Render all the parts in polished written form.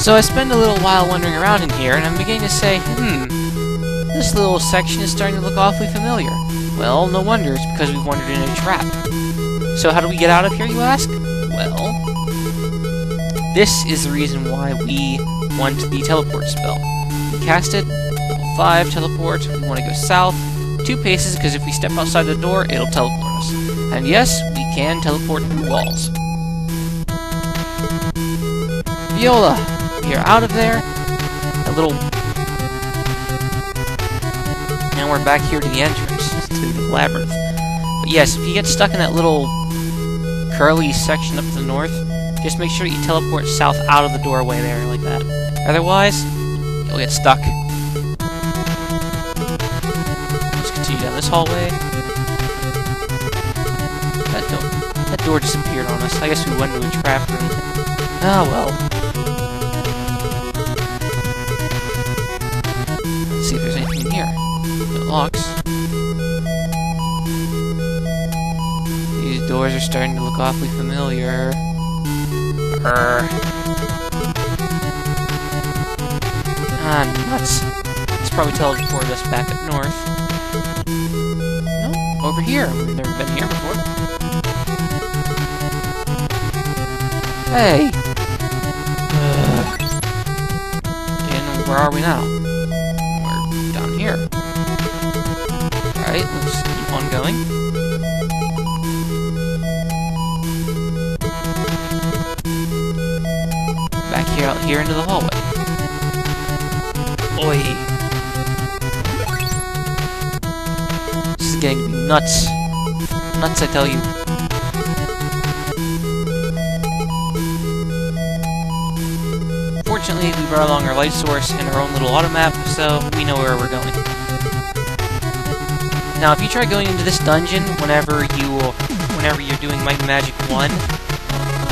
So I spend a little while wandering around in here, and I'm beginning to say, this little section is starting to look awfully familiar. Well, no wonder, it's because we've wandered into a trap. So how do we get out of here, you ask? Well, this is the reason why we want the teleport spell. We cast it, level 5, teleport, we want to go south, 2 paces, because if we step outside the door, it'll teleport us. And yes, we can teleport through walls. Viola, we are out of there. A little... Now we're back here to the entrance, to the labyrinth. But yes, if you get stuck in that little curly section up to the north, just make sure you teleport south out of the doorway there, like that. Otherwise, you'll get stuck. Just continue down this hallway. That door disappeared on us. I guess we went into a trap room. Ah, well. Let's see if there's anything in here. It locks. These doors are starting to look awfully familiar. Ah, nuts. It's probably teleported us back up north. No, over here. We've never been here before. Hey! And where are we now? We're down here. Alright, let's keep on going. Back here, out here into the hallway. Oi! This is getting to be nuts. Nuts, I tell you. Fortunately, we brought along our light source and our own little auto map, so we know where we're going. Now, if you try going into this dungeon whenever you're doing Might and Magic 1,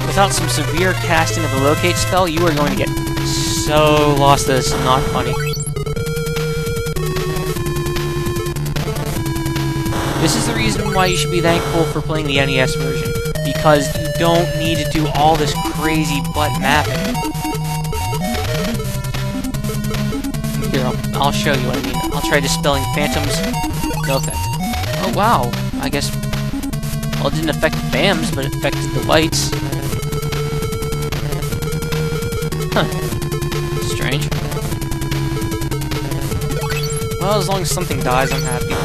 without some severe casting of the locate spell, you are going to get so lost that it's not funny. This is the reason why you should be thankful for playing the NES version, because you don't need to do all this crazy butt mapping. Here, I'll show you what I mean. I'll try dispelling phantoms. No effect. Oh, wow. I guess... Well, it didn't affect BAMs, but it affected the lights. Huh. Strange. Well, as long as something dies, I'm happy.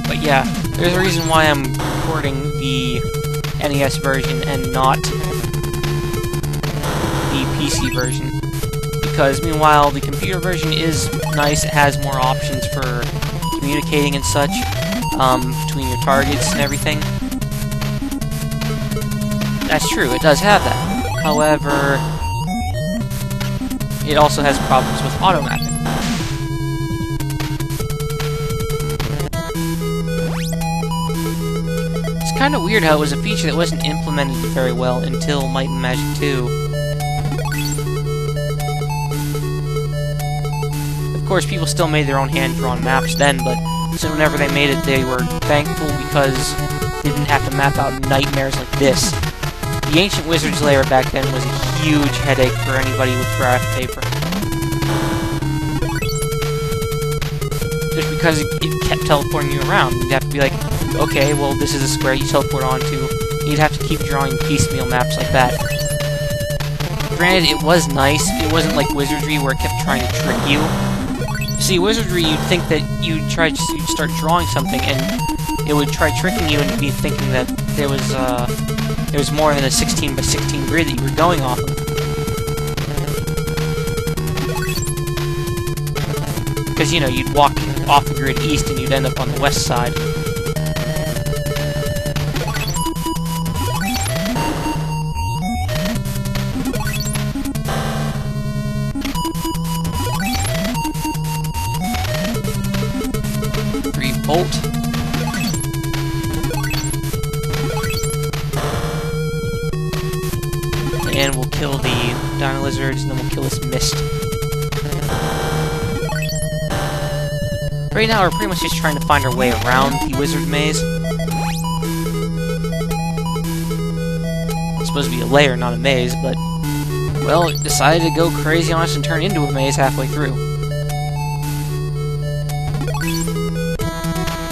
But yeah, there's a reason why I'm recording the NES version and not the PC version. Because meanwhile, the computer version is nice, it has more options for communicating and such, between your targets and everything. That's true, it does have that. However, it also has problems with auto-mapping. It's kind of weird how it was a feature that wasn't implemented very well until Might and Magic 2. Of course, people still made their own hand-drawn maps then, but so whenever they made it, they were thankful because they didn't have to map out nightmares like this. The Ancient Wizard's Lair back then was a huge headache for anybody with graph paper. Just because it kept teleporting you around. You'd have to be like, okay, well, this is a square you teleport onto. You'd have to keep drawing piecemeal maps like that. Granted, it was nice. It wasn't like Wizardry where it kept trying to trick you. See, Wizardry, you'd think that you'd start drawing something, and it would try tricking you into thinking that there was more than a 16 by 16 grid that you were going off of. Because, you know, you'd walk off the grid east and you'd end up on the west side. Bolt. And we'll kill the Dino Lizards, and then we'll kill this mist. Right now, we're pretty much just trying to find our way around the wizard maze. It's supposed to be a lair, not a maze, but... well, it decided to go crazy on us and turn into a maze halfway through.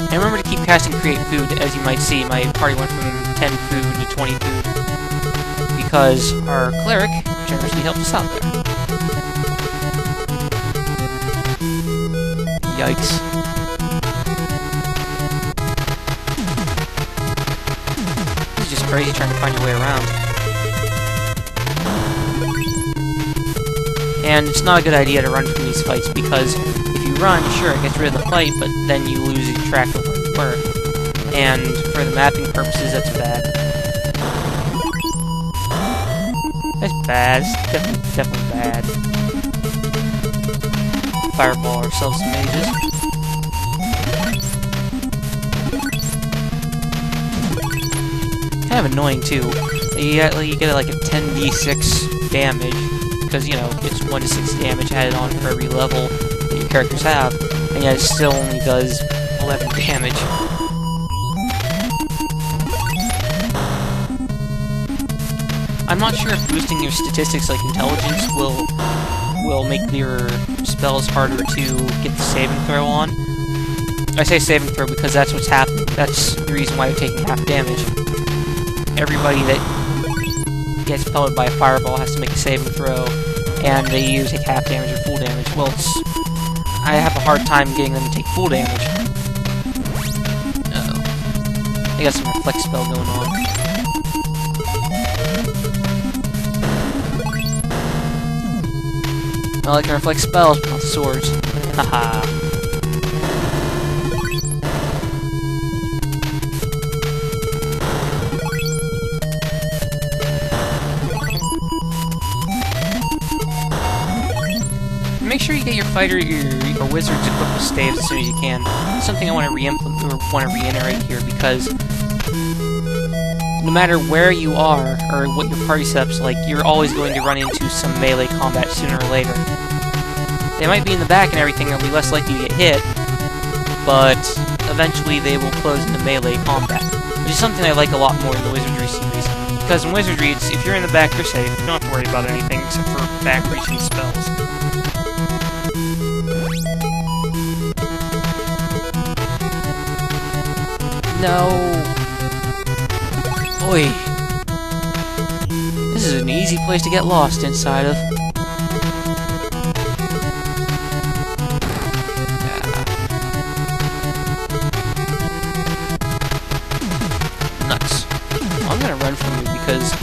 And remember to keep casting create food. As you might see, my party went from 10 food to 20 food. Because our cleric generously helped us out there. Yikes. This is just crazy trying to find your way around. And it's not a good idea to run from these fights, because if you run, sure, it gets rid of the fight, but then you lose track of where you were. And for the mapping purposes, that's bad. That's bad. It's definitely bad. Fireball ourselves some mages. Kind of annoying too. You get like a 10d6 damage, because you know it's 1 to 6 damage added on for every level that your characters have, and yet it still only does 11 damage. I'm not sure if boosting your statistics like intelligence will make your spells harder to get the saving throw on. I say saving throw because that's what's happening. That's the reason why you're taking half damage. Everybody that gets pelted by a fireball has to make a saving throw, and they either take half damage or full damage. Well, I have a hard time getting them to take full damage. Uh-oh. They got some reflect spell going on. I like to reflect spells, but not swords. Haha. Make sure you get your fighter or wizards equipped with staves as soon as you can. It's something I want to reiterate here, because no matter where you are, or what your party setup's like, you're always going to run into some melee combat sooner or later. They might be in the back and everything, they'll be less likely to get hit, but eventually they will close into melee combat, which is something I like a lot more in the Wizardry series. Because in Wizardry, if you're in the back, you're safe. You don't have to worry about anything except for back-reaching spells. No! Oi! This is an easy place to get lost inside of. Nuts. Well, I'm gonna run from you because,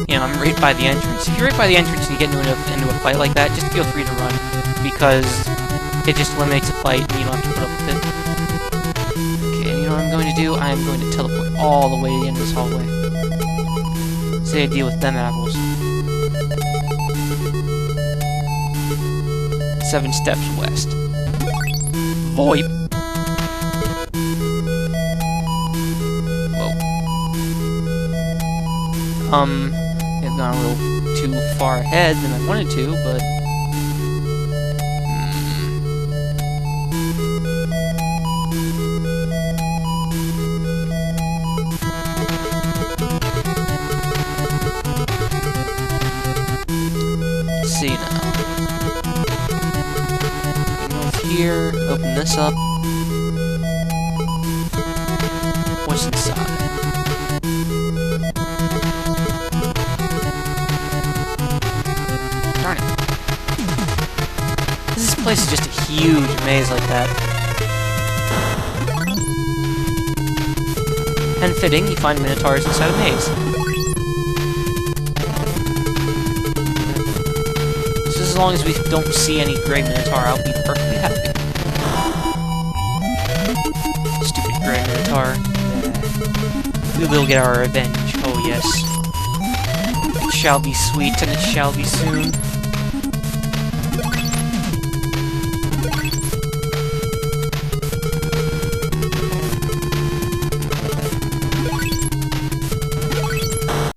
you know, I'm right by the entrance. If you're right by the entrance and you get into a fight like that, just feel free to run, because it just eliminates the fight and you don't have to put up with it. Okay, you know what I'm going to do? I am going to teleport all the way to the end of this hallway. Say I deal with them apples. 7 steps west. VoIP! Whoa. I've gone a little too far ahead than I wanted to, but... see now. Over here, open this up. What's inside? Darn it. This place is just a huge maze like that. And fitting, you find minotaurs inside a maze. As long as we don't see any Grey Minotaur, I'll be perfectly happy. Stupid Grey Minotaur. Yeah. We will get our revenge. Oh yes. It shall be sweet, and it shall be soon.